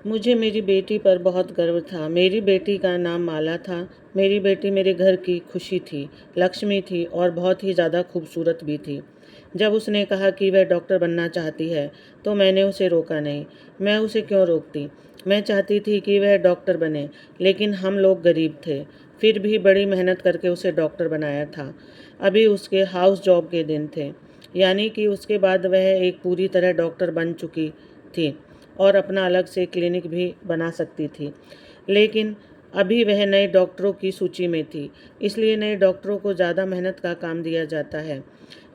मुझे मेरी बेटी पर बहुत गर्व था। मेरी बेटी का नाम माला था। मेरी बेटी मेरे घर की खुशी थी, लक्ष्मी थी और बहुत ही ज़्यादा खूबसूरत भी थी। जब उसने कहा कि वह डॉक्टर बनना चाहती है, तो मैंने उसे रोका नहीं। मैं उसे क्यों रोकती? मैं चाहती थी कि वह डॉक्टर बने, लेकिन हम लोग गरीब थे। फिर भी बड़ी मेहनत करके उसे डॉक्टर बनाया था। अभी उसके हाउस जॉब के दिन थे, यानी कि उसके बाद वह एक पूरी तरह डॉक्टर बन चुकी थी और अपना अलग से क्लिनिक भी बना सकती थी। लेकिन अभी वह नए डॉक्टरों की सूची में थी, इसलिए नए डॉक्टरों को ज़्यादा मेहनत का काम दिया जाता है,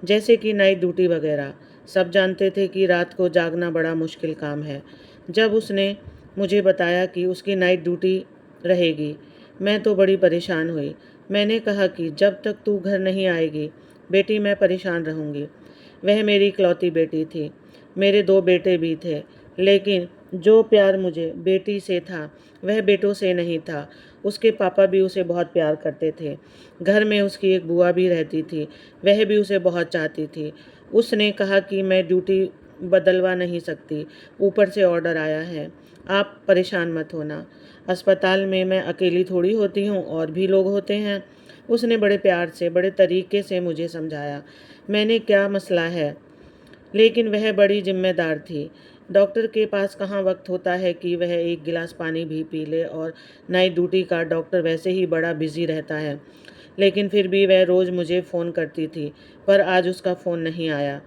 जैसे कि नाइट ड्यूटी वगैरह। सब जानते थे कि रात को जागना बड़ा मुश्किल काम है। जब उसने मुझे बताया कि उसकी नाइट ड्यूटी रहेगी, मैं तो बड़ी परेशान हुई। मैंने कहा कि जब तक तू घर नहीं आएगी बेटी, मैं परेशान रहूँगी। वह मेरी इकलौती बेटी थी। मेरे 2 बेटे भी थे, लेकिन जो प्यार मुझे बेटी से था, वह बेटों से नहीं था। उसके पापा भी उसे बहुत प्यार करते थे। घर में उसकी एक बुआ भी रहती थी, वह भी उसे बहुत चाहती थी। उसने कहा कि मैं ड्यूटी बदलवा नहीं सकती, ऊपर से ऑर्डर आया है। आप परेशान मत होना। अस्पताल में मैं अकेली थोड़ी होती हूँ, और भी लोग होते हैं। उसने बड़े प्यार से, बड़े तरीके से मुझे समझाया। मैंने क्या मसला है, लेकिन वह बड़ी जिम्मेदार थी। डॉक्टर के पास कहाँ वक्त होता है कि वह एक गिलास पानी भी पी ले, और नाइट ड्यूटी का डॉक्टर वैसे ही बड़ा बिजी रहता है। लेकिन फिर भी वह रोज़ मुझे फ़ोन करती थी, पर आज उसका फ़ोन नहीं आया,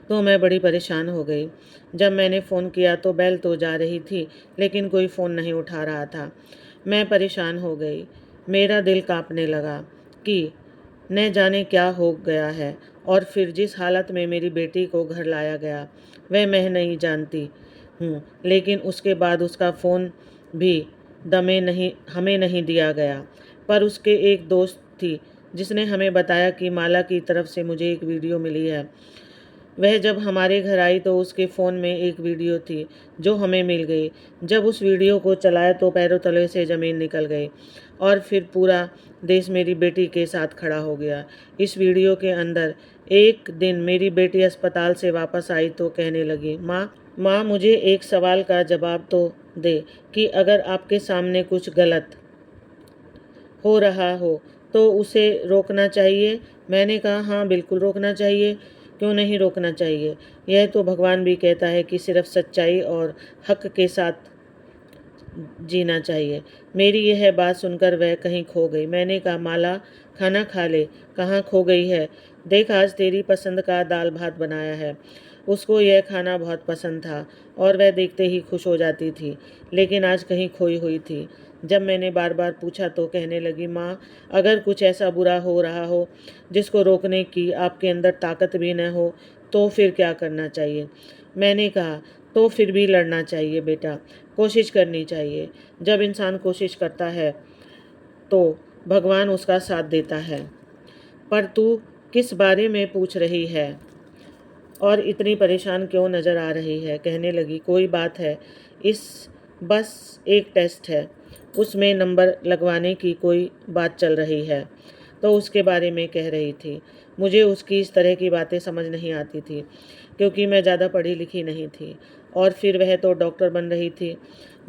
तो मैं बड़ी परेशान हो गई। जब मैंने फ़ोन किया तो बेल तो जा रही थी, लेकिन कोई फ़ोन नहीं उठा रहा था। मैं परेशान हो गई। मेरा दिल काँपने लगा कि न जाने क्या हो गया है, और फिर जिस हालत में मेरी बेटी को घर लाया गया, वह मैं नहीं जानती हूँ। लेकिन उसके बाद उसका फ़ोन भी दमे नहीं हमें नहीं दिया गया। पर उसके एक दोस्त थी, जिसने हमें बताया कि माला की तरफ से मुझे एक वीडियो मिली है। वह जब हमारे घर आई तो उसके फ़ोन में एक वीडियो थी, जो हमें मिल गई। जब उस वीडियो को चलाया तो पैरों तले से ज़मीन निकल गई, और फिर पूरा देश मेरी बेटी के साथ खड़ा हो गया। इस वीडियो के अंदर एक दिन मेरी बेटी अस्पताल से वापस आई तो कहने लगी, माँ मुझे एक सवाल का जवाब तो दे, कि अगर आपके सामने कुछ गलत हो रहा हो तो उसे रोकना चाहिए। मैंने कहा, हाँ बिल्कुल रोकना चाहिए, क्यों नहीं रोकना चाहिए। यह तो भगवान भी कहता है कि सिर्फ सच्चाई और हक के साथ जीना चाहिए। मेरी यह बात सुनकर वह कहीं खो गई। मैंने कहा, माला खाना खा ले। कहाँ खो गई है? देख, आज तेरी पसंद का दाल भात बनाया है। उसको यह खाना बहुत पसंद था और वह देखते ही खुश हो जाती थी, लेकिन आज कहीं खोई हुई थी। जब मैंने बार बार पूछा तो कहने लगी, माँ अगर कुछ ऐसा बुरा हो रहा हो जिसको रोकने की आपके अंदर ताकत भी न हो, तो फिर क्या करना चाहिए? मैंने कहा, तो फिर भी लड़ना चाहिए बेटा, कोशिश करनी चाहिए। जब इंसान कोशिश करता है तो भगवान उसका साथ देता है। पर तू किस बारे में पूछ रही है और इतनी परेशान क्यों नज़र आ रही है? कहने लगी, कोई बात है, इस बस एक टेस्ट है, उसमें नंबर लगवाने की कोई बात चल रही है। तो उसके बारे में कह रही थी। मुझे उसकी इस तरह की बातें समझ नहीं आती थी, क्योंकि मैं ज़्यादा पढ़ी लिखी नहीं थी, और फिर वह तो डॉक्टर बन रही थी।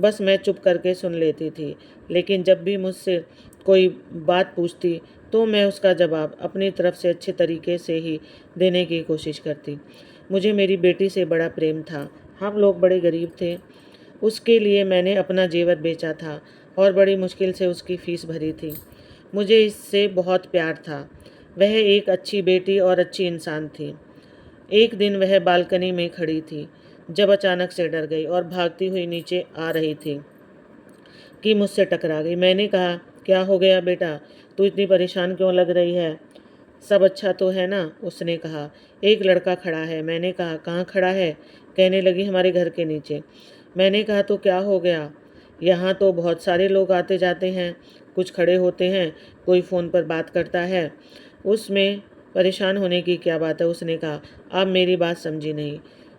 बस मैं चुप करके सुन लेती थी, लेकिन जब भी मुझसे कोई बात पूछती तो मैं उसका जवाब अपनी तरफ से अच्छे तरीके से ही देने की कोशिश करती। मुझे मेरी बेटी से बड़ा प्रेम था। हम लोग बड़े गरीब थे। उसके लिए मैंने अपना जेवर बेचा था और बड़ी मुश्किल से उसकी फ़ीस भरी थी। मुझे इससे बहुत प्यार था। वह एक अच्छी बेटी और अच्छी इंसान थी। एक दिन वह बालकनी में खड़ी थी, जब अचानक से डर गई और भागती हुई नीचे आ रही थी कि मुझसे टकरा गई। मैंने कहा, क्या हो गया बेटा, तू इतनी परेशान क्यों लग रही है? सब अच्छा तो है ना? उसने कहा, एक लड़का खड़ा है। मैंने कहा, कहाँ खड़ा है? कहने लगी, हमारे घर के नीचे। मैंने कहा, तो क्या हो गया? यहाँ तो बहुत सारे लोग आते जाते हैं, कुछ खड़े होते हैं, कोई फ़ोन पर बात करता है, उसमें परेशान होने की क्या बात है? उसने कहा, आप मेरी बात समझी नहीं।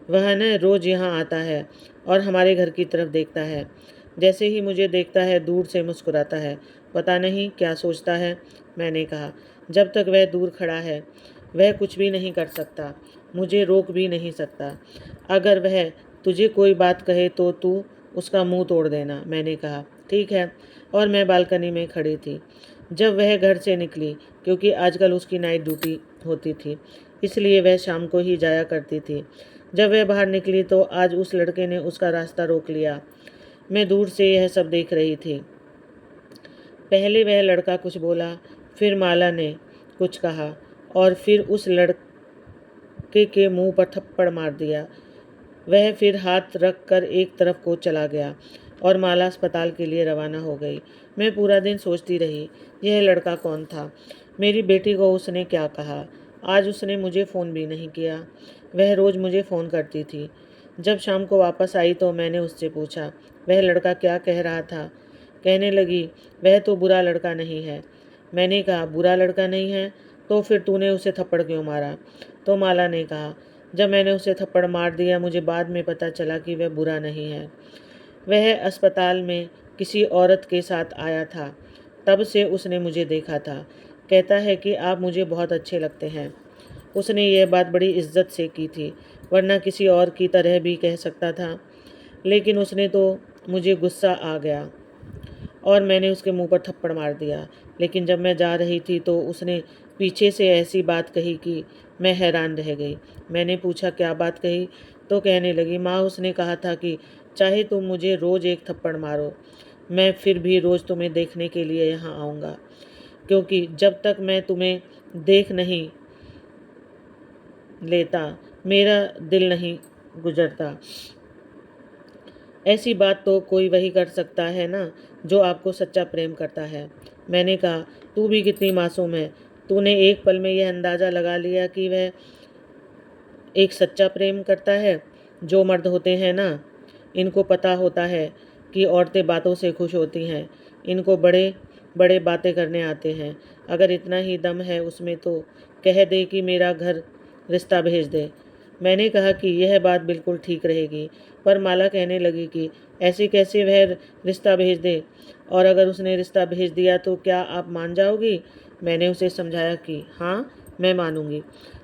वह न रोज़ यहाँ आता है और हमारे घर की तरफ देखता है। जैसे ही मुझे देखता है दूर से मुस्कुराता है। पता नहीं क्या सोचता है। मैंने कहा, जब तक वह दूर खड़ा है वह कुछ भी नहीं कर सकता, मुझे रोक भी नहीं सकता। अगर वह तुझे कोई बात कहे तो तू उसका मुंह तोड़ देना। मैंने कहा ठीक है, और मैं बालकनी में खड़ी थी। जब वह घर से निकली, क्योंकि आजकल उसकी नाइट ड्यूटी होती थी, इसलिए वह शाम को ही जाया करती थी। जब वह बाहर निकली तो आज उस लड़के ने उसका रास्ता रोक लिया। मैं दूर से यह सब देख रही थी। पहले वह लड़का कुछ बोला, फिर माला ने कुछ कहा और फिर उस लड़के के मुंह पर थप्पड़ मार दिया। वह फिर हाथ रख कर एक तरफ को चला गया और माला अस्पताल के लिए रवाना हो गई। मैं पूरा दिन सोचती रही, यह लड़का कौन था? मेरी बेटी को उसने क्या कहा? आज उसने मुझे फ़ोन भी नहीं किया। वह रोज़ मुझे फ़ोन करती थी। जब शाम को वापस आई तो मैंने उससे पूछा, वह लड़का क्या कह रहा था? कहने लगी, वह तो बुरा लड़का नहीं है। मैंने कहा, बुरा लड़का नहीं है तो फिर तूने उसे थप्पड़ क्यों मारा? तो माला ने कहा, जब मैंने उसे थप्पड़ मार दिया मुझे बाद में पता चला कि वह बुरा नहीं है। वह अस्पताल में किसी औरत के साथ आया था, तब से उसने मुझे देखा था। कहता है कि आप मुझे बहुत अच्छे लगते हैं। उसने यह बात बड़ी इज्जत से की थी, वरना किसी और की तरह भी कह सकता था। लेकिन उसने तो मुझे गुस्सा आ गया और मैंने उसके मुंह पर थप्पड़ मार दिया। लेकिन जब मैं जा रही थी तो उसने पीछे से ऐसी बात कही कि मैं हैरान रह गई। मैंने पूछा, क्या बात कही? तो कहने लगी, माँ, उसने कहा था कि चाहे तुम मुझे रोज़ एक थप्पड़ मारो, मैं फिर भी रोज़ तुम्हें देखने के लिए यहाँ आऊँगा, क्योंकि जब तक मैं तुम्हें देख नहीं लेता मेरा दिल नहीं गुजरता। ऐसी बात तो कोई वही कर सकता है ना जो आपको सच्चा प्रेम करता है। मैंने कहा, तू भी कितनी मासूम है। तूने एक पल में यह अंदाज़ा लगा लिया कि वह एक सच्चा प्रेम करता है। जो मर्द होते हैं ना, इनको पता होता है कि औरतें बातों से खुश होती हैं। इनको बड़े बड़े बातें करने आते हैं। अगर इतना ही दम है उसमें तो कह दे कि मेरा घर रिश्ता भेज दे। मैंने कहा कि यह बात बिल्कुल ठीक रहेगी, पर माला कहने लगी कि ऐसे कैसे वह रिश्ता भेज दे, और अगर उसने रिश्ता भेज दिया तो क्या आप मान जाओगी? मैंने उसे समझाया कि हाँ, मैं मानूंगी,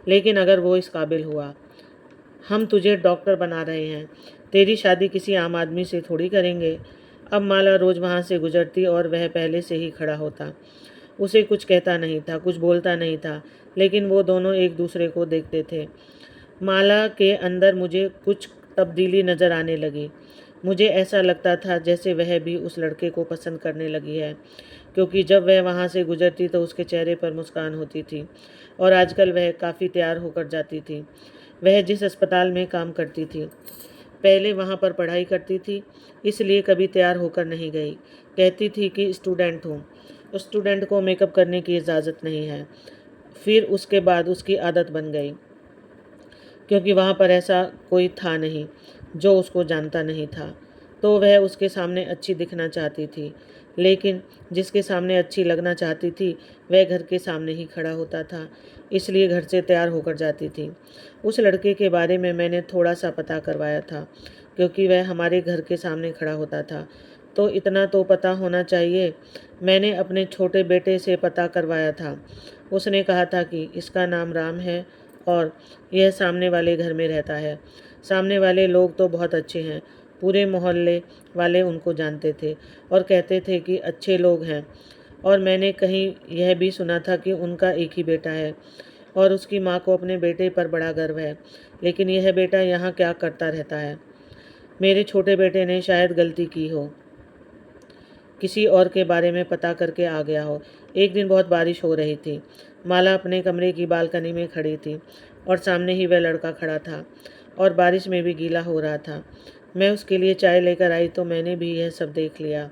लेकिन अगर वो इस काबिल हुआ। हम तुझे डॉक्टर बना रहे हैं, तेरी शादी किसी आम आदमी से थोड़ी करेंगे। अब माला रोज़ वहाँ से गुजरती और वह पहले से ही खड़ा होता। उसे कुछ कहता नहीं था, कुछ बोलता नहीं था, लेकिन वो दोनों एक दूसरे को देखते थे। माला के अंदर मुझे कुछ तब्दीली नज़र आने लगी। मुझे ऐसा लगता था जैसे वह भी उस लड़के को पसंद करने लगी है, क्योंकि जब वह वहाँ से गुजरती तो उसके चेहरे पर मुस्कान होती थी और आजकल वह काफ़ी तैयार होकर जाती थी। वह जिस अस्पताल में काम करती थी, पहले वहाँ पर पढ़ाई करती थी, इसलिए कभी तैयार होकर नहीं गई। कहती थी कि स्टूडेंट हूँ, स्टूडेंट को मेकअप करने की इजाज़त नहीं है। फिर उसके बाद उसकी आदत बन गई, क्योंकि वहाँ पर ऐसा कोई था नहीं जो उसको जानता नहीं था, तो वह उसके सामने अच्छी दिखना चाहती थी। लेकिन जिसके सामने अच्छी लगना चाहती थी वह घर के सामने ही खड़ा होता था, इसलिए घर से तैयार होकर जाती थी। उस लड़के के बारे में मैंने थोड़ा सा पता करवाया था, क्योंकि वह हमारे घर के सामने खड़ा होता था, तो इतना तो पता होना चाहिए। मैंने अपने छोटे बेटे से पता करवाया था। उसने कहा था कि इसका नाम राम है और यह सामने वाले घर में रहता है। सामने वाले लोग तो बहुत अच्छे हैं, पूरे मोहल्ले वाले उनको जानते थे और कहते थे कि अच्छे लोग हैं। और मैंने कहीं यह भी सुना था कि उनका एक ही बेटा है और उसकी माँ को अपने बेटे पर बड़ा गर्व है। लेकिन यह बेटा यहाँ क्या करता रहता है? मेरे छोटे बेटे ने शायद गलती की हो, किसी और के बारे में पता करके आ गया हो। एक दिन बहुत बारिश हो रही थी। माला अपने कमरे की बालकनी में खड़ी थी और सामने ही वह लड़का खड़ा था और बारिश में भी गीला हो रहा था। मैं उसके लिए चाय लेकर आई तो मैंने भी यह सब देख लिया।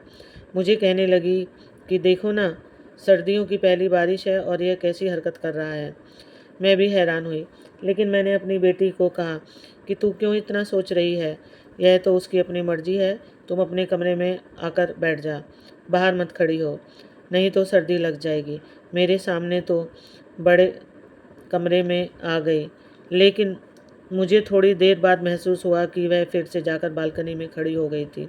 मुझे कहने लगी कि देखो ना, सर्दियों की पहली बारिश है और यह कैसी हरकत कर रहा है। मैं भी हैरान हुई, लेकिन मैंने अपनी बेटी को कहा कि तू क्यों इतना सोच रही है? यह तो उसकी अपनी मर्जी है। तुम अपने कमरे में आकर बैठ जा, बाहर मत खड़ी हो, नहीं तो सर्दी लग जाएगी। मेरे सामने तो बड़े कमरे में आ गई, लेकिन मुझे थोड़ी देर बाद महसूस हुआ कि वह फिर से जाकर बालकनी में खड़ी हो गई थी।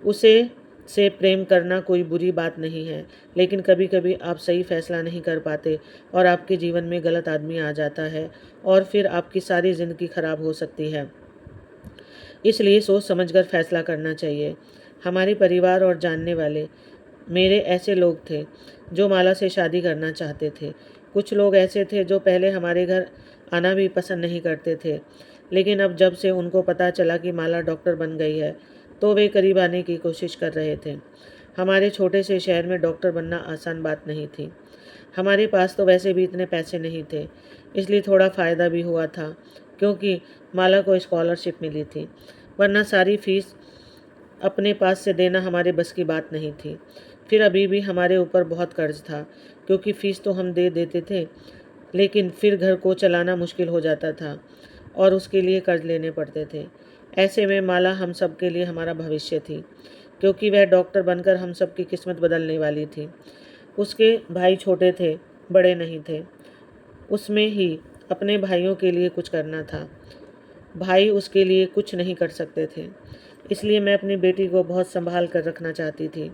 उसे से प्रेम करना कोई बुरी बात नहीं है, लेकिन कभी कभी आप सही फैसला नहीं कर पाते और आपके जीवन में गलत आदमी आ जाता है और फिर आपकी सारी ज़िंदगी खराब हो सकती है। इसलिए सोच समझकर फैसला करना चाहिए। हमारे परिवार और जानने वाले मेरे ऐसे लोग थे जो माला से शादी करना चाहते थे। कुछ लोग ऐसे थे जो पहले हमारे घर आना भी पसंद नहीं करते थे, लेकिन अब जब से उनको पता चला कि माला डॉक्टर बन गई है तो वे करीब आने की कोशिश कर रहे थे। हमारे छोटे से शहर में डॉक्टर बनना आसान बात नहीं थी। हमारे पास तो वैसे भी इतने पैसे नहीं थे, इसलिए थोड़ा फ़ायदा भी हुआ था क्योंकि माला को स्कॉलरशिप मिली थी, वरना सारी फीस अपने पास से देना हमारे बस की बात नहीं थी। फिर अभी भी हमारे ऊपर बहुत कर्ज था क्योंकि फ़ीस तो हम दे देते थे, लेकिन फिर घर को चलाना मुश्किल हो जाता था और उसके लिए कर्ज लेने पड़ते थे। ऐसे में माला हम सब के लिए हमारा भविष्य थी क्योंकि वह डॉक्टर बनकर हम सब की किस्मत बदलने वाली थी। उसके भाई छोटे थे, बड़े नहीं थे। उसमें ही अपने भाइयों के लिए कुछ करना था। भाई उसके लिए कुछ नहीं कर सकते थे, इसलिए मैं अपनी बेटी को बहुत संभाल कर रखना चाहती थी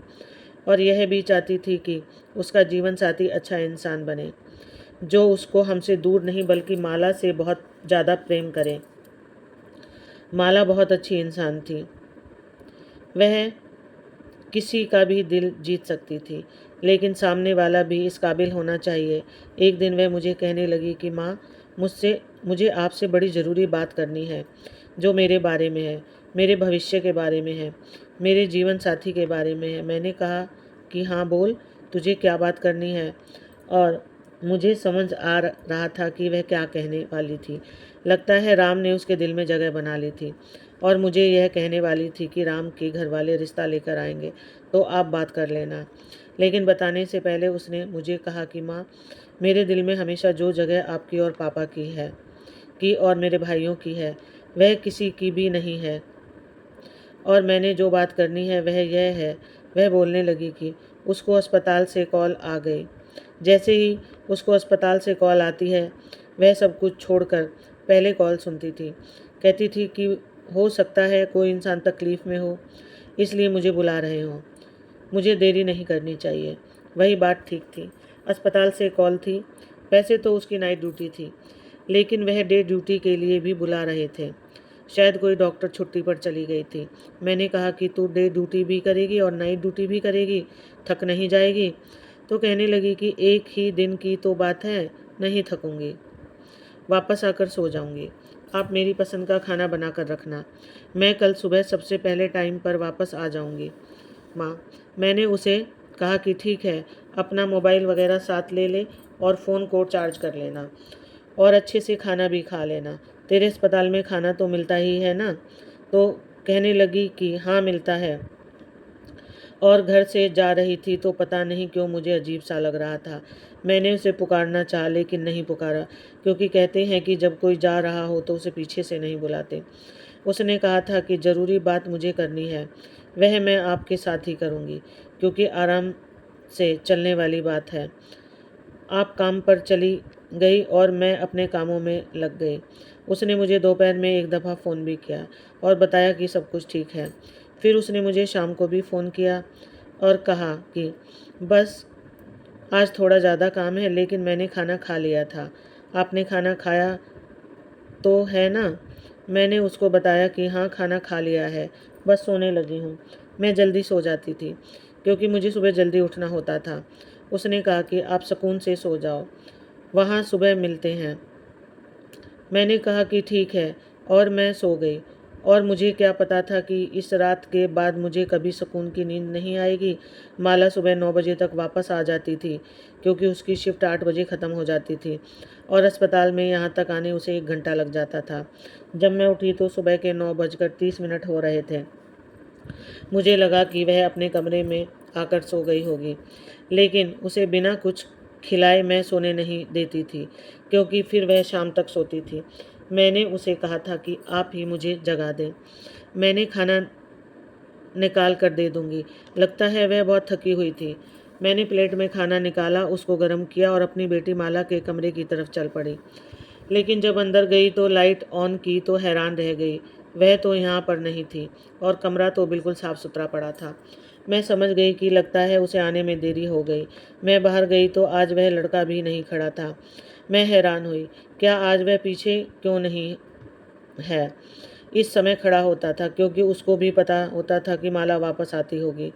और यह भी चाहती थी कि उसका जीवन साथी अच्छा इंसान बने, जो उसको हमसे दूर नहीं बल्कि माला से बहुत ज़्यादा प्रेम करे। माला बहुत अच्छी इंसान थी। वह किसी का भी दिल जीत सकती थी, लेकिन सामने वाला भी इस काबिल होना चाहिए। एक दिन वह मुझे कहने लगी कि माँ, मुझे आपसे बड़ी ज़रूरी बात करनी है, जो मेरे बारे में है, मेरे भविष्य के बारे में है, मेरे जीवन साथी के बारे में है। मैंने कहा कि हाँ बोल, तुझे क्या बात करनी है। और मुझे समझ आ रहा था कि वह क्या कहने वाली थी। लगता है राम ने उसके दिल में जगह बना ली थी और मुझे यह कहने वाली थी कि राम के घर वाले रिश्ता लेकर आएंगे तो आप बात कर लेना। लेकिन बताने से पहले उसने मुझे कहा कि माँ, मेरे दिल में हमेशा जो जगह आपकी और पापा की और मेरे भाइयों की है, वह किसी की भी नहीं है। और मैंने जो बात करनी है वह यह है। वह बोलने लगी कि उसको अस्पताल से कॉल आ गई। जैसे ही उसको अस्पताल से कॉल आती है, वह सब कुछ छोड़कर पहले कॉल सुनती थी। कहती थी कि हो सकता है कोई इंसान तकलीफ़ में हो, इसलिए मुझे बुला रहे हों। मुझे देरी नहीं करनी चाहिए। वही बात ठीक थी। अस्पताल से कॉल थी। वैसे तो उसकी नाइट ड्यूटी थी, लेकिन वह डे ड्यूटी के लिए भी बुला रहे थे। शायद कोई डॉक्टर छुट्टी पर चली गई थी। मैंने कहा कि तू डे ड्यूटी भी करेगी और नाइट ड्यूटी भी करेगी, थक नहीं जाएगी? तो कहने लगी कि एक ही दिन की तो बात है, नहीं थकूंगी, वापस आकर सो जाऊंगी। आप मेरी पसंद का खाना बना कर रखना, मैं कल सुबह सबसे पहले टाइम पर वापस आ जाऊंगी। माँ, मैंने उसे कहा कि ठीक है, अपना मोबाइल वगैरह साथ ले ले और फ़ोन को चार्ज कर लेना और अच्छे से खाना भी खा लेना। तेरे अस्पताल में खाना तो मिलता ही है ना? तो कहने लगी कि हाँ मिलता है। और घर से जा रही थी तो पता नहीं क्यों मुझे अजीब सा लग रहा था। मैंने उसे पुकारना चाहा लेकिन नहीं पुकारा, क्योंकि कहते हैं कि जब कोई जा रहा हो तो उसे पीछे से नहीं बुलाते। उसने कहा था कि ज़रूरी बात मुझे करनी है, वह मैं आपके साथ ही करूँगी, क्योंकि आराम से चलने वाली बात है। आप काम पर चली गई और मैं अपने कामों में लग गई। उसने मुझे दोपहर में एक दफ़ा फ़ोन भी किया और बताया कि सब कुछ ठीक है। फिर उसने मुझे शाम को भी फ़ोन किया और कहा कि बस आज थोड़ा ज़्यादा काम है, लेकिन मैंने खाना खा लिया था। आपने खाना खाया तो है ना? मैंने उसको बताया कि हाँ खाना खा लिया है, बस सोने लगी हूँ। मैं जल्दी सो जाती थी क्योंकि मुझे सुबह जल्दी उठना होता था। उसने कहा कि आप सुकून से सो जाओ, वहाँ सुबह मिलते हैं। मैंने कहा कि ठीक है और मैं सो गई। और मुझे क्या पता था कि इस रात के बाद मुझे कभी सुकून की नींद नहीं आएगी। माला सुबह 9 बजे तक वापस आ जाती थी क्योंकि उसकी शिफ्ट 8 बजे ख़त्म हो जाती थी और अस्पताल में यहाँ तक आने उसे 1 घंटा लग जाता था। जब मैं उठी तो सुबह के 9:30 हो रहे थे। मुझे लगा कि वह अपने कमरे में आकर सो गई होगी, लेकिन उसे बिना कुछ खिलाए मैं सोने नहीं देती थी क्योंकि फिर वह शाम तक सोती थी। मैंने उसे कहा था कि आप ही मुझे जगा दें, मैंने खाना निकाल कर दे दूंगी। लगता है वह बहुत थकी हुई थी। मैंने प्लेट में खाना निकाला, उसको गर्म किया और अपनी बेटी माला के कमरे की तरफ चल पड़ी। लेकिन जब अंदर गई तो लाइट ऑन की तो हैरान रह गई। वह तो यहाँ पर नहीं थी और कमरा तो बिल्कुल साफ सुथरा पड़ा था। मैं समझ गई कि लगता है उसे आने में देरी हो गई। मैं बाहर गई तो आज वह लड़का भी नहीं खड़ा था। मैं हैरान हुई, क्या आज वह पीछे क्यों नहीं है? इस समय खड़ा होता था, क्योंकि उसको भी पता होता था कि माला वापस आती होगी।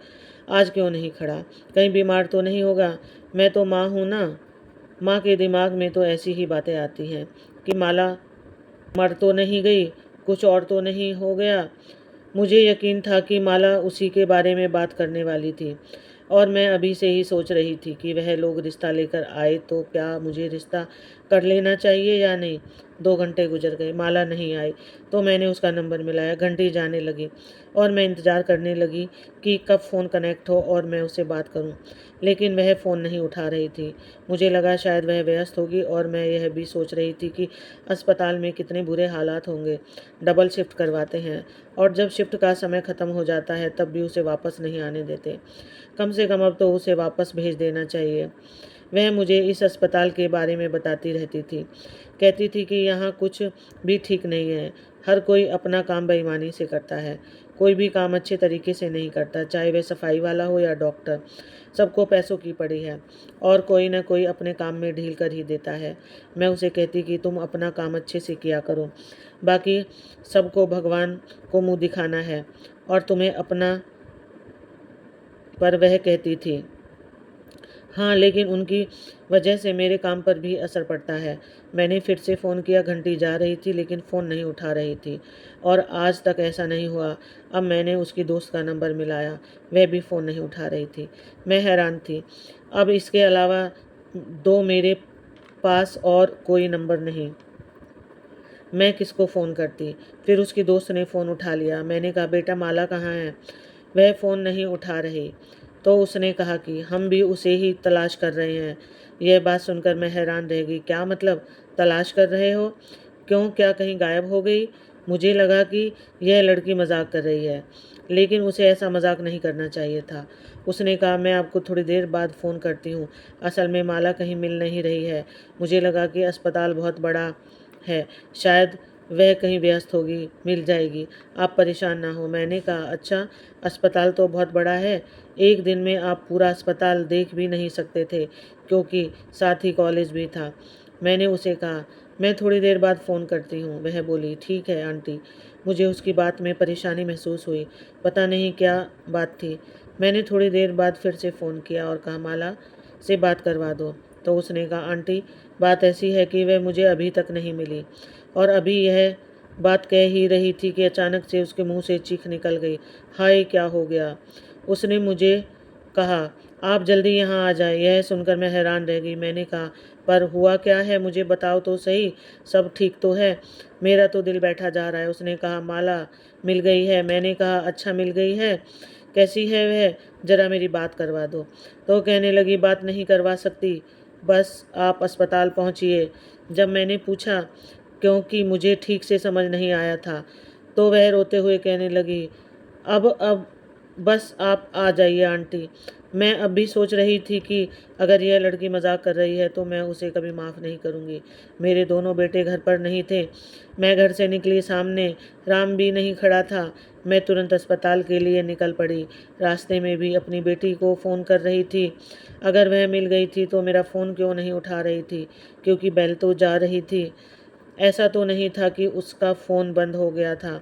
आज क्यों नहीं खड़ा? कहीं बीमार तो नहीं होगा? मैं तो माँ हूँ ना। माँ के दिमाग में तो ऐसी ही बातें आती हैं कि माला मर तो नहीं गई, कुछ और तो नहीं हो गया। मुझे यकीन था कि माला उसी के बारे में बात करने वाली थी, और मैं अभी से ही सोच रही थी कि वह लोग रिश्ता लेकर आए तो क्या मुझे रिश्ता कर लेना चाहिए या नहीं। 2 घंटे गुजर गए, माला नहीं आई, तो मैंने उसका नंबर मिलाया। घंटी जाने लगी और मैं इंतज़ार करने लगी कि कब फ़ोन कनेक्ट हो और मैं उससे बात करूं, लेकिन वह फ़ोन नहीं उठा रही थी। मुझे लगा शायद वह व्यस्त होगी, और मैं यह भी सोच रही थी कि अस्पताल में कितने बुरे हालात होंगे। डबल शिफ्ट करवाते हैं, और जब शिफ्ट का समय ख़त्म हो जाता है तब भी उसे वापस नहीं आने देते। कम से कम अब तो उसे वापस भेज देना चाहिए। वह मुझे इस अस्पताल के बारे में बताती रहती थी। कहती थी कि यहाँ कुछ भी ठीक नहीं है। हर कोई अपना काम बेईमानी से करता है। कोई भी काम अच्छे तरीके से नहीं करता, चाहे वह सफाई वाला हो या डॉक्टर। सबको पैसों की पड़ी है, और कोई न कोई अपने काम में ढील कर ही देता है। मैं उसे कहती कि तुम अपना काम अच्छे से किया करो, बाकी सबको भगवान को मुँह दिखाना है और तुम्हें अपना। पर वह कहती थी, हाँ, लेकिन उनकी वजह से मेरे काम पर भी असर पड़ता है। मैंने फिर से फ़ोन किया। घंटी जा रही थी, लेकिन फ़ोन नहीं उठा रही थी, और आज तक ऐसा नहीं हुआ। अब मैंने उसकी दोस्त का नंबर मिलाया, वह भी फ़ोन नहीं उठा रही थी। मैं हैरान थी। अब इसके अलावा दो मेरे पास और कोई नंबर नहीं। मैं किसको फ़ोन करती? फिर उसकी दोस्त ने फ़ोन उठा लिया। मैंने कहा, बेटा माला कहाँ है? वह फ़ोन नहीं उठा रही। तो उसने कहा कि हम भी उसे ही तलाश कर रहे हैं। यह बात सुनकर मैं हैरान रह गई। क्या मतलब, तलाश कर रहे हो? क्यों, क्या कहीं गायब हो गई? मुझे लगा कि यह लड़की मजाक कर रही है, लेकिन उसे ऐसा मजाक नहीं करना चाहिए था। उसने कहा, मैं आपको थोड़ी देर बाद फ़ोन करती हूँ। असल में माला कहीं मिल नहीं रही है। मुझे लगा कि अस्पताल बहुत बड़ा है, शायद वह कहीं व्यस्त होगी, मिल जाएगी। आप परेशान ना हो। मैंने कहा, अच्छा, अस्पताल तो बहुत बड़ा है। एक दिन में आप पूरा अस्पताल देख भी नहीं सकते थे, क्योंकि साथ ही कॉलेज भी था। मैंने उसे कहा, मैं थोड़ी देर बाद फ़ोन करती हूँ। वह बोली, ठीक है आंटी। मुझे उसकी बात में परेशानी महसूस हुई। पता नहीं क्या बात थी। मैंने थोड़ी देर बाद फिर से फ़ोन किया और कहा, माला से बात करवा दो। तो उसने कहा, आंटी, बात ऐसी है कि वह मुझे अभी तक नहीं मिली। और अभी यह बात कह ही रही थी कि अचानक से उसके मुंह से चीख निकल गई। हाय, क्या हो गया? उसने मुझे कहा, आप जल्दी यहाँ आ जाए। यह सुनकर मैं हैरान रह गई। मैंने कहा, पर हुआ क्या है, मुझे बताओ तो सही। सब ठीक तो है? मेरा तो दिल बैठा जा रहा है। उसने कहा, माला मिल गई है। मैंने कहा, अच्छा, मिल गई है? कैसी है वह? ज़रा मेरी बात करवा दो। तो कहने लगी, बात नहीं करवा सकती, बस आप अस्पताल पहुँचिए। जब मैंने पूछा, क्योंकि मुझे ठीक से समझ नहीं आया था, तो वह रोते हुए कहने लगी, अब बस आप आ जाइए आंटी। मैं अब भी सोच रही थी कि अगर यह लड़की मजाक कर रही है तो मैं उसे कभी माफ़ नहीं करूँगी। मेरे दोनों बेटे घर पर नहीं थे। मैं घर से निकली, सामने राम भी नहीं खड़ा था। मैं तुरंत अस्पताल के लिए निकल पड़ी। रास्ते में भी अपनी बेटी को फ़ोन कर रही थी। अगर वह मिल गई थी तो मेरा फ़ोन क्यों नहीं उठा रही थी? क्योंकि बेल तो जा रही थी। ऐसा तो नहीं था कि उसका फ़ोन बंद हो गया था,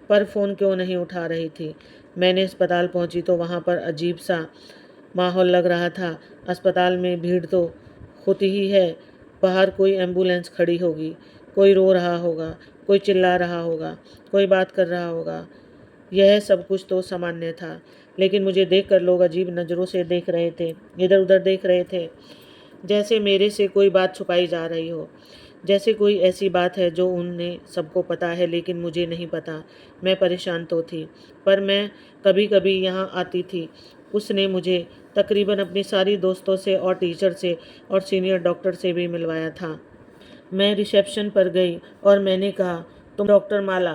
पर फ़ोन क्यों नहीं उठा रही थी? मैंने अस्पताल पहुंची तो वहां पर अजीब सा माहौल लग रहा था। अस्पताल में भीड़ तो होती ही है। बाहर कोई एम्बुलेंस खड़ी होगी, कोई रो रहा होगा, कोई चिल्ला रहा होगा, कोई बात कर रहा होगा। यह सब कुछ तो सामान्य था, लेकिन मुझे देखकर लोग अजीब नज़रों से देख रहे थे, इधर उधर देख रहे थे, जैसे मेरे से कोई बात छुपाई जा रही हो। जैसे कोई ऐसी बात है जो उन्हें सबको पता है, लेकिन मुझे नहीं पता। मैं परेशान तो थी, पर मैं कभी कभी यहाँ आती थी। उसने मुझे तकरीबन अपनी सारी दोस्तों से और टीचर से और सीनियर डॉक्टर से भी मिलवाया था। मैं रिसेप्शन पर गई और मैंने कहा, तुम डॉक्टर माला?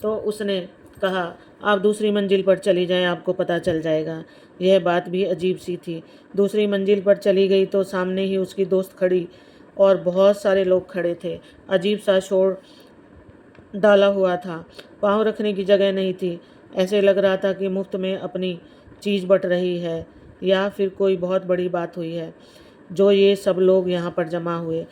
तो उसने कहा, आप दूसरी मंजिल पर चली जाएं, आपको पता चल जाएगा। यह बात भी अजीब सी थी। दूसरी मंजिल पर चली गई तो सामने ही उसकी दोस्त खड़ी और बहुत सारे लोग खड़े थे। अजीब सा शोर डाला हुआ था। पाँव रखने की जगह नहीं थी। ऐसे लग रहा था कि मुफ्त में अपनी चीज़ बट रही है, या फिर कोई बहुत बड़ी बात हुई है जो ये सब लोग यहाँ पर जमा हुए।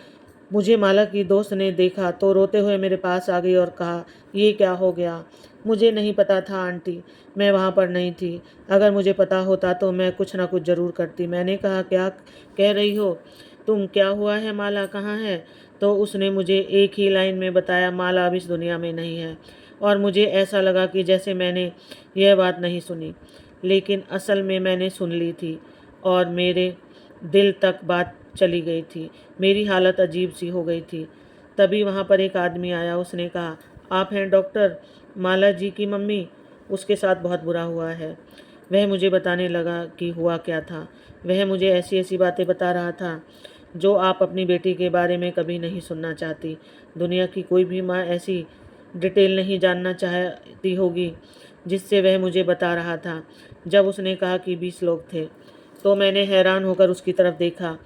मुझे माला की दोस्त ने देखा तो रोते हुए मेरे पास आ गई और कहा, ये क्या हो गया? मुझे नहीं पता था आंटी, मैं वहाँ पर नहीं थी। अगर मुझे पता होता तो मैं कुछ ना कुछ ज़रूर करती। मैंने कहा, क्या कह रही हो तुम? क्या हुआ है? माला कहाँ है? तो उसने मुझे एक ही लाइन में बताया, माला अब इस दुनिया में नहीं है। और मुझे ऐसा लगा कि जैसे मैंने यह बात नहीं सुनी, लेकिन असल में मैंने सुन ली थी और मेरे दिल तक बात चली गई थी। मेरी हालत अजीब सी हो गई थी। तभी वहाँ पर एक आदमी आया। उसने कहा, आप हैं डॉक्टर माला जी की मम्मी? उसके साथ बहुत बुरा हुआ है। वह मुझे बताने लगा कि हुआ क्या था। वह मुझे ऐसी ऐसी बातें बता रहा था जो आप अपनी बेटी के बारे में कभी नहीं सुनना चाहती। दुनिया की कोई भी माँ ऐसी डिटेल नहीं जानना चाहती होगी जिससे वह मुझे बता रहा था। जब उसने कहा कि 20 लोग थे तो मैंने हैरान होकर उसकी तरफ देखा।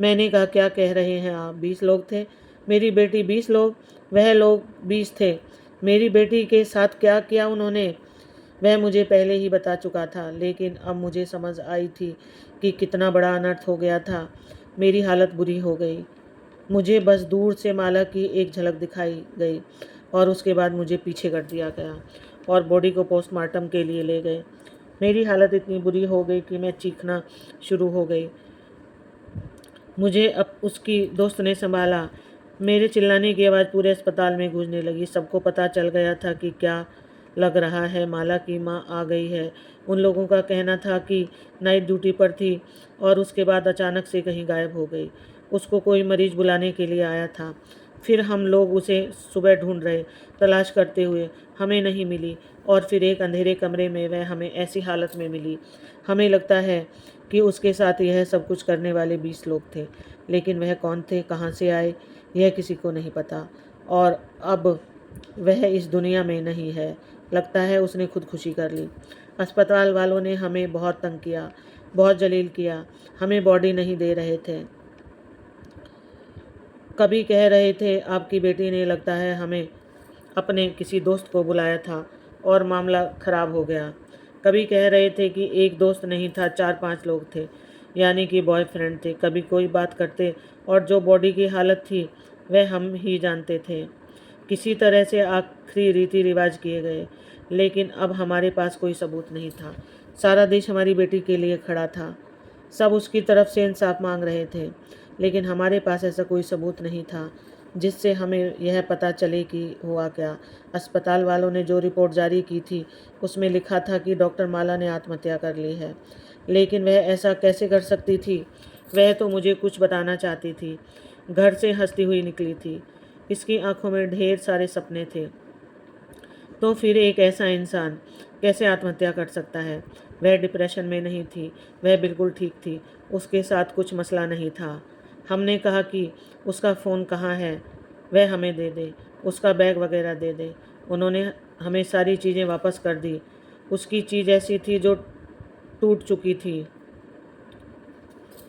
मैंने कहा, क्या कह रहे हैं आप? 20 लोग थे? मेरी बेटी 20 लोग? वह लोग 20 थे। मेरी बेटी के साथ क्या किया उन्होंने? वह मुझे पहले ही बता चुका था, लेकिन अब मुझे समझ आई थी कि कितना बड़ा अनर्थ हो गया था। मेरी हालत बुरी हो गई। मुझे बस दूर से माला की एक झलक दिखाई गई और उसके बाद मुझे पीछे कर दिया गया और बॉडी को पोस्टमार्टम के लिए ले गए। मेरी हालत इतनी बुरी हो गई कि मैं चीखना शुरू हो गई। मुझे अब उसकी दोस्त ने संभाला। मेरे चिल्लाने की आवाज़ पूरे अस्पताल में गूंजने लगी। सबको पता चल गया था कि क्या लग रहा है, माला की माँ आ गई है। उन लोगों का कहना था कि नाइट ड्यूटी पर थी और उसके बाद अचानक से कहीं गायब हो गई। उसको कोई मरीज बुलाने के लिए आया था। फिर हम लोग उसे सुबह ढूंढ रहे, तलाश करते हुए। हमें नहीं मिली और फिर एक अंधेरे कमरे में वह हमें ऐसी हालत में मिली। हमें लगता है कि उसके साथ यह सब कुछ करने वाले 20 लोग थे, लेकिन वह कौन थे, कहाँ से आए, यह किसी को नहीं पता। और अब वह इस दुनिया में नहीं है। लगता है उसने खुदकुशी कर ली। अस्पताल वालों ने हमें बहुत तंग किया, बहुत जलील किया। हमें बॉडी नहीं दे रहे थे। कभी कह रहे थे आपकी बेटी ने, लगता है, हमें अपने किसी दोस्त को बुलाया था और मामला ख़राब हो गया। कभी कह रहे थे कि एक दोस्त नहीं था, 4-5 लोग थे, यानी कि बॉयफ्रेंड थे। कभी कोई बात करते और जो बॉडी की हालत थी वह हम ही जानते थे। किसी तरह से आखिरी रीति रिवाज किए गए, लेकिन अब हमारे पास कोई सबूत नहीं था। सारा देश हमारी बेटी के लिए खड़ा था। सब उसकी तरफ से इंसाफ मांग रहे थे, लेकिन हमारे पास ऐसा कोई सबूत नहीं था जिससे हमें यह पता चले कि हुआ क्या। अस्पताल वालों ने जो रिपोर्ट जारी की थी उसमें लिखा था कि डॉक्टर माला ने आत्महत्या कर ली है, लेकिन वह ऐसा कैसे कर सकती थी? वह तो मुझे कुछ बताना चाहती थी। घर से हंसती हुई निकली थी। इसकी आंखों में ढेर सारे सपने थे। तो फिर एक ऐसा इंसान कैसे आत्महत्या कर सकता है? वह डिप्रेशन में नहीं थी, वह बिल्कुल ठीक थी। उसके साथ कुछ मसला नहीं था। हमने कहा कि उसका फ़ोन कहाँ है, वह हमें दे दे, उसका बैग वगैरह दे दे। उन्होंने हमें सारी चीज़ें वापस कर दी। उसकी चीज़ ऐसी थी जो टूट चुकी थी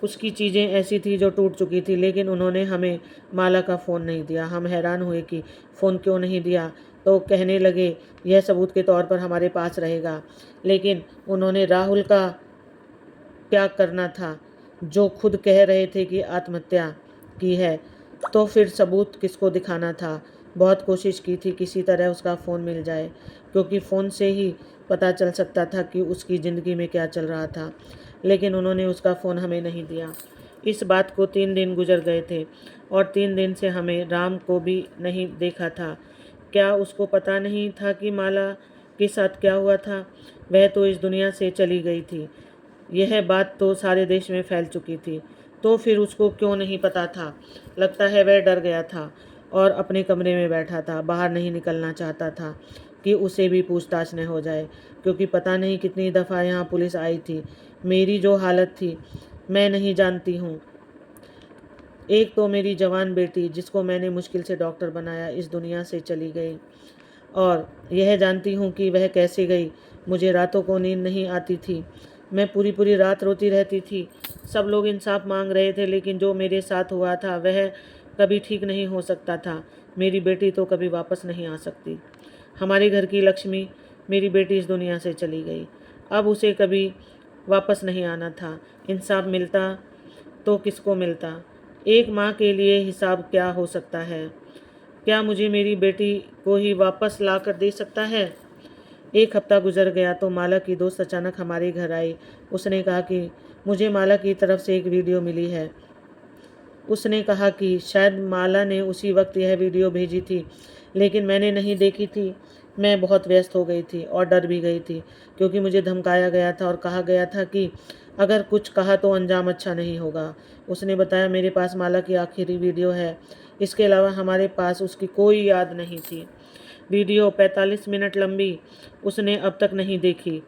उसकी चीज़ें ऐसी थी जो टूट चुकी थी, लेकिन उन्होंने हमें माला का फ़ोन नहीं दिया। हम हैरान हुए कि फ़ोन क्यों नहीं दिया, तो कहने लगे यह सबूत के तौर पर हमारे पास रहेगा। लेकिन उन्होंने राहुल का क्या करना था, जो खुद कह रहे थे कि आत्महत्या की है, तो फिर सबूत किसको दिखाना था? बहुत कोशिश की थी किसी तरह उसका फ़ोन मिल जाए, क्योंकि फ़ोन से ही पता चल सकता था कि उसकी ज़िंदगी में क्या चल रहा था, लेकिन उन्होंने उसका फ़ोन हमें नहीं दिया। इस बात को 3 दिन गुजर गए थे और 3 दिन से हमें राम को भी नहीं देखा था। क्या उसको पता नहीं था कि माला के साथ क्या हुआ था? वह तो इस दुनिया से चली गई थी। यह बात तो सारे देश में फैल चुकी थी। तो फिर उसको क्यों नहीं पता था? लगता है वह डर गया था और अपने कमरे में बैठा था, बाहर नहीं निकलना चाहता था कि उसे भी पूछताछ न हो जाए, क्योंकि पता नहीं कितनी दफ़ा यहाँ पुलिस आई थी। मेरी जो हालत थी मैं नहीं जानती हूँ। एक तो मेरी जवान बेटी, जिसको मैंने मुश्किल से डॉक्टर बनाया, इस दुनिया से चली गई और यह जानती हूँ कि वह कैसे गई। मुझे रातों को नींद नहीं आती थी। मैं पूरी पूरी रात रोती रहती थी। सब लोग इंसाफ मांग रहे थे, लेकिन जो मेरे साथ हुआ था वह कभी ठीक नहीं हो सकता था। मेरी बेटी तो कभी वापस नहीं आ सकती। हमारे घर की लक्ष्मी, मेरी बेटी, इस दुनिया से चली गई। अब उसे कभी वापस नहीं आना था। इंसाफ मिलता तो किसको मिलता? एक माँ के लिए हिसाब क्या हो सकता है? क्या मुझे मेरी बेटी को ही वापस ला कर दे सकता है? एक हफ्ता गुजर गया तो माला की दोस्त अचानक हमारे घर आई। उसने कहा कि मुझे माला की तरफ से एक वीडियो मिली है। उसने कहा कि शायद माला ने उसी वक्त यह वीडियो भेजी थी, लेकिन मैंने नहीं देखी थी। मैं बहुत व्यस्त हो गई थी और डर भी गई थी, क्योंकि मुझे धमकाया गया था और कहा गया था कि अगर कुछ कहा तो अंजाम अच्छा नहीं होगा। उसने बताया, मेरे पास माला की आखिरी वीडियो है। इसके अलावा हमारे पास उसकी कोई याद नहीं थी। वीडियो 45 मिनट लंबी उसने अब तक नहीं देखी,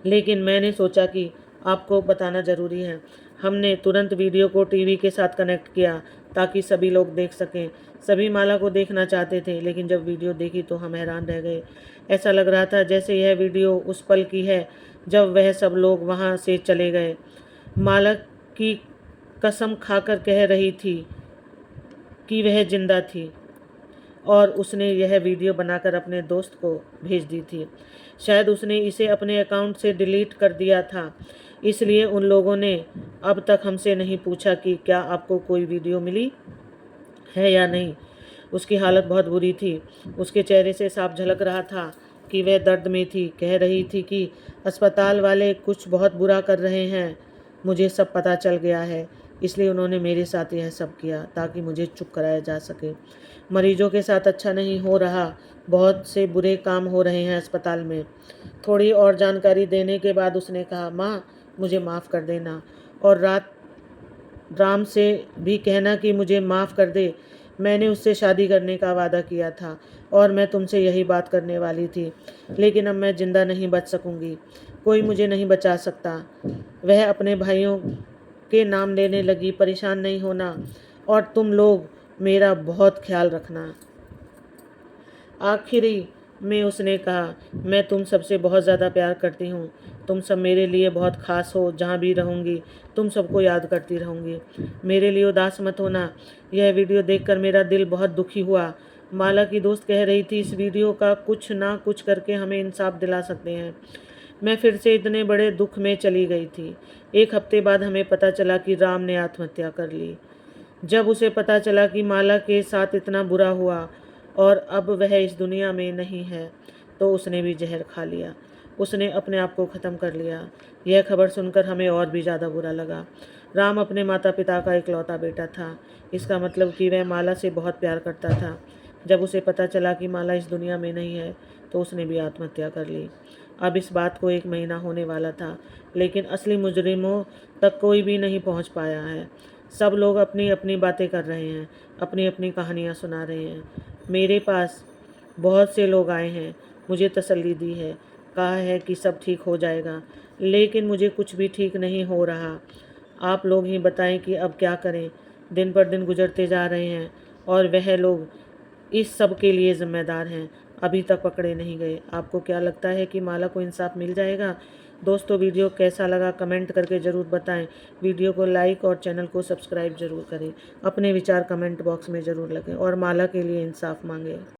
लेकिन मैंने सोचा कि आपको बताना ज़रूरी है। हमने तुरंत वीडियो को टीवी के साथ कनेक्ट किया ताकि सभी लोग देख सकें। सभी माला को देखना चाहते थे, लेकिन जब वीडियो देखी तो हम हैरान रह गए। ऐसा लग रहा था जैसे यह वीडियो उस पल की है जब वह सब लोग वहाँ से चले गए। माला की कसम खाकर कह रही थी कि वह जिंदा थी और उसने यह वीडियो बनाकर अपने दोस्त को भेज दी थी। शायद उसने इसे अपने अकाउंट से डिलीट कर दिया था, इसलिए उन लोगों ने अब तक हमसे नहीं पूछा कि क्या आपको कोई वीडियो मिली है या नहीं। उसकी हालत बहुत बुरी थी। उसके चेहरे से साफ झलक रहा था कि वह दर्द में थी। कह रही थी कि अस्पताल वाले कुछ बहुत बुरा कर रहे हैं। मुझे सब पता चल गया है, इसलिए उन्होंने मेरे साथ यह सब किया ताकि मुझे चुप कराया जा सके। मरीजों के साथ अच्छा नहीं हो रहा, बहुत से बुरे काम हो रहे हैं अस्पताल में। थोड़ी और जानकारी देने के बाद उसने कहा, माँ मुझे माफ़ कर देना और राम से भी कहना कि मुझे माफ़ कर दे। मैंने उससे शादी करने का वादा किया था और मैं तुमसे यही बात करने वाली थी, लेकिन अब मैं ज़िंदा नहीं बच सकूंगी। कोई मुझे नहीं बचा सकता। वह अपने भाइयों के नाम लेने लगी। परेशान नहीं होना और तुम लोग मेरा बहुत ख्याल रखना। आखिरी में उसने कहा, मैं तुम सबसे बहुत ज़्यादा प्यार करती हूँ। तुम सब मेरे लिए बहुत ख़ास हो। जहाँ भी रहूँगी तुम सबको याद करती रहूँगी। मेरे लिए उदास मत होना। यह वीडियो देखकर मेरा दिल बहुत दुखी हुआ। माला की दोस्त कह रही थी, इस वीडियो का कुछ ना कुछ करके हमें इंसाफ दिला सकते हैं। मैं फिर से इतने बड़े दुख में चली गई थी। एक हफ्ते बाद हमें पता चला कि राम ने आत्महत्या कर ली। जब उसे पता चला कि माला के साथ इतना बुरा हुआ और अब वह इस दुनिया में नहीं है, तो उसने भी जहर खा लिया। उसने अपने आप को ख़त्म कर लिया। यह खबर सुनकर हमें और भी ज़्यादा बुरा लगा। राम अपने माता पिता का इकलौता बेटा था। इसका मतलब कि वह माला से बहुत प्यार करता था। जब उसे पता चला कि माला इस दुनिया में नहीं है, तो उसने भी आत्महत्या कर ली। अब इस बात को 1 महीना होने वाला था, लेकिन असली मुजरिमों तक कोई भी नहीं पहुंच पाया है। सब लोग अपनी अपनी बातें कर रहे हैं, अपनी अपनी कहानियाँ सुना रहे हैं। मेरे पास बहुत से लोग आए हैं, मुझे तसल्ली दी है, कहा है कि सब ठीक हो जाएगा, लेकिन मुझे कुछ भी ठीक नहीं हो रहा। आप लोग ही बताएं कि अब क्या करें। दिन पर दिन गुजरते जा रहे हैं और वह लोग इस सब के लिए ज़िम्मेदार हैं, अभी तक पकड़े नहीं गए। आपको क्या लगता है कि माला को इंसाफ मिल जाएगा? दोस्तों, वीडियो कैसा लगा कमेंट करके ज़रूर बताएं। वीडियो को लाइक और चैनल को सब्सक्राइब ज़रूर करें। अपने विचार कमेंट बॉक्स में ज़रूर लिखें और माला के लिए इंसाफ मांगें।